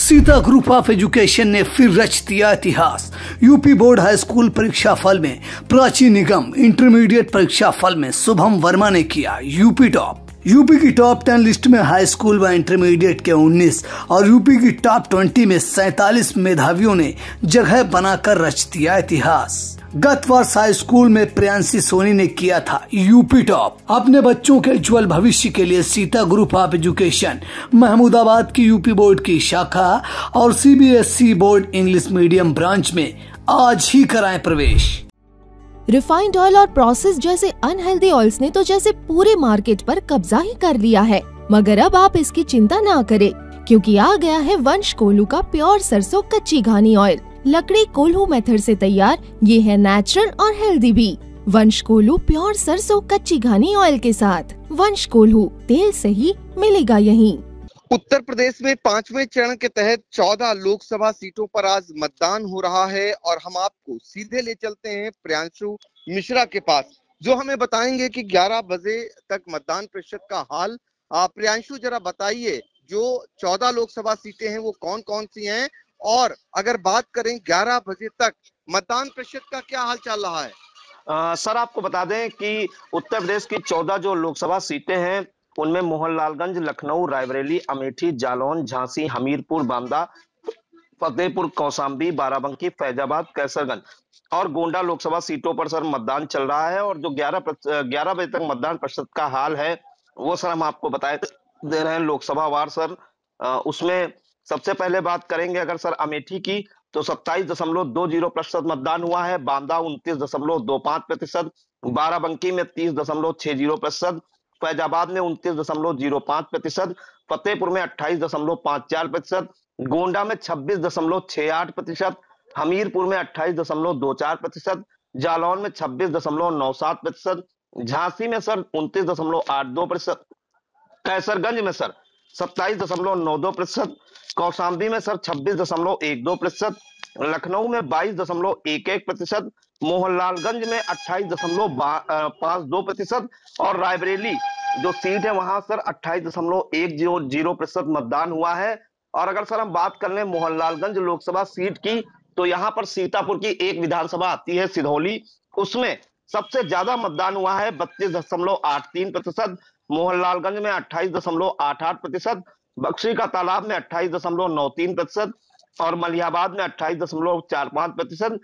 Sita group of education ने फिर रच दिया इतिहास। यूपी बोर्ड हाई स्कूल परीक्षा फल में प्राची निगम, इंटरमीडिएट परीक्षा फल में शुभम वर्मा ने किया यूपी टॉप। यूपी की टॉप 10 लिस्ट में हाई स्कूल व इंटरमीडिएट के 19 और यूपी की टॉप 20 में 47 मेधावियों ने जगह बनाकर रच दिया इतिहास। गत वर्ष हाई स्कूल में प्रियांशी सोनी ने किया था यूपी टॉप। अपने बच्चों के उज्जवल भविष्य के लिए Sita group of education Mahmudabad की यूपी बोर्ड की शाखा और CBSE board English medium branch में आज ही कराएं प्रवेश। रिफाइंड ऑयल और प्रोसेस जैसे अनहेल्दी ऑयल्स ने तो जैसे पूरे मार्केट पर कब्जा ही कर लिया है, मगर अब आप इसकी चिंता ना करें, क्योंकि आ गया है वंश कोल्हू का प्योर सरसों कच्ची घानी ऑयल। लकड़ी कोल्हू मेथड से तैयार, ये है नेचुरल और हेल्दी भी। वंश कोल्हू प्योर सरसों कच्ची घानी ऑयल के साथ। वंश कोल्हू, तेल सही मिलेगा यहीं। उत्तर प्रदेश में 5वें चरण के तहत 14 लोकसभा सीटों पर आज मतदान हो रहा है और हम आपको सीधे ले चलते हैं प्रियांशु मिश्रा के पास, जो हमें बताएंगे कि 11 बजे तक मतदान प्रतिशत का हाल। प्रियांशु, जरा बताइए, जो 14 लोकसभा सीटें हैं वो कौन कौन सी हैं, और अगर बात करें 11 बजे तक मतदान प्रतिशत का क्या हाल चल रहा है? सर, आपको बता दें कि उत्तर प्रदेश की 14 जो लोकसभा सीटें हैं उनमें मोहनलालगंज, लखनऊ, रायबरेली, अमेठी, जालौन, झांसी, हमीरपुर, बांदा, फतेहपुर, कौशाम्बी, बाराबंकी, फैजाबाद, कैसरगंज और गोंडा लोकसभा सीटों पर सर मतदान चल रहा है। और जो 11 बजे तक मतदान प्रतिशत का हाल है वो सर हम आपको बताए दे रहे हैं लोकसभा वार सर। उसमें सबसे पहले बात करेंगे अगर सर अमेठी की, तो 27.20% मतदान हुआ है। बांदा 29.25%, बाराबंकी में 30.60%, फैजाबाद में 29.05%, फतेहपुर में 28.54%, गोंडा में 26.68%, हमीरपुर में 28.24%, जालौन में 26.97%, झांसी में सर 29.82%, कैसरगंज में सर 27.92%, कौशाम्बी में सर 26.12%, लखनऊ में 22.11%, मोहनलालगंज में 28.52% और रायबरेली जो सीट है वहां सर 28.100% मतदान हुआ है। और अगर सर हम बात कर लें मोहनलालगंज लोकसभा सीट की, तो यहाँ पर सीतापुर की एक विधानसभा आती है सिधौली, उसमें सबसे ज्यादा मतदान हुआ है 32.83%, मोहनलालगंज में 28.88%, बक्शी का तालाब में 28.93% और मलिहाबाद में 28.45%,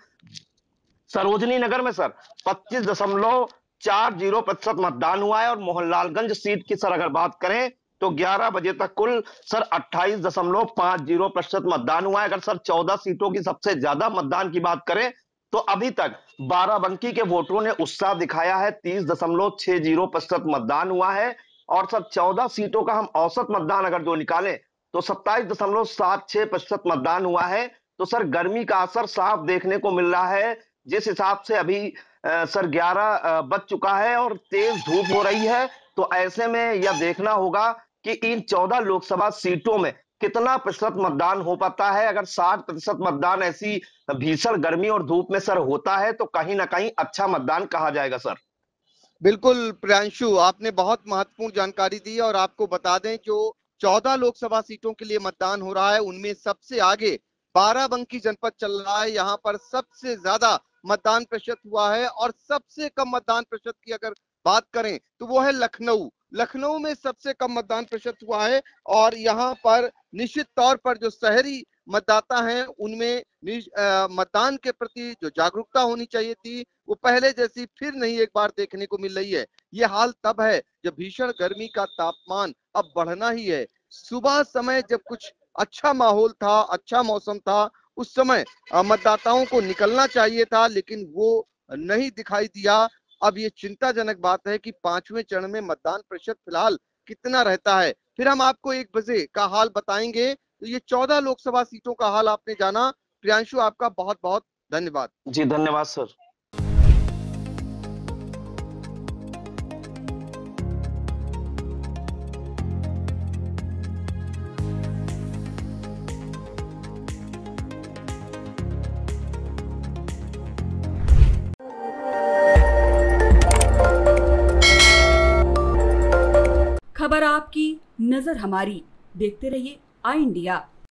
सरोजनी नगर में सर 25.40% मतदान हुआ है। और मोहनलालगंज सीट की सर अगर बात करें तो 11 बजे तक कुल सर 28.50% मतदान हुआ है। अगर सर 14 सीटों की सबसे ज्यादा मतदान की बात करें तो अभी तक बाराबंकी के वोटरों ने उत्साह दिखाया है, 30.60% मतदान हुआ है। और सर 14 सीटों का हम औसत मतदान अगर जो निकालें तो 27.76% मतदान हुआ है। तो सर गर्मी का असर साफ देखने को मिल रहा है, जिस हिसाब से अभी सर 11 बज चुका है और तेज धूप हो रही है। तो ऐसे में यह देखना होगा कि इन 14 लोकसभा सीटों में कितना प्रतिशत मतदान हो पाता है। अगर 60% मतदान ऐसी भीषण गर्मी और धूप में सर होता है तो कहीं ना कहीं अच्छा मतदान कहा जाएगा सर। बिल्कुल प्रियांशु, आपने बहुत महत्वपूर्ण जानकारी दी और आपको बता दें जो 14 लोकसभा सीटों के लिए मतदान हो रहा है उनमें सबसे आगे बाराबंकी जनपद चल रहा है। यहाँ पर सबसे ज्यादा मतदान प्रतिशत हुआ है और सबसे कम मतदान प्रतिशत की अगर बात करें तो वो है लखनऊ। लखनऊ में सबसे कम मतदान प्रतिशत हुआ है और यहाँ पर निश्चित तौर पर जो शहरी मतदाता हैं उनमें मतदान के प्रति जो जागरूकता होनी चाहिए थी वो पहले जैसी फिर नहीं एक बार देखने को मिल रही है। ये हाल तब है जब भीषण गर्मी का तापमान अब बढ़ना ही है। सुबह समय जब कुछ अच्छा माहौल था, अच्छा मौसम था, उस समय मतदाताओं को निकलना चाहिए था, लेकिन वो नहीं दिखाई दिया। अब ये चिंताजनक बात है कि 5वें चरण में मतदान प्रतिशत फिलहाल कितना रहता है। फिर हम आपको 1 बजे का हाल बताएंगे। तो ये 14 लोकसभा सीटों का हाल आपने जाना। प्रियांशु, आपका बहुत बहुत धन्यवाद। जी धन्यवाद सर। खबर आपकी, नजर हमारी। देखते रहिए आई इंडिया।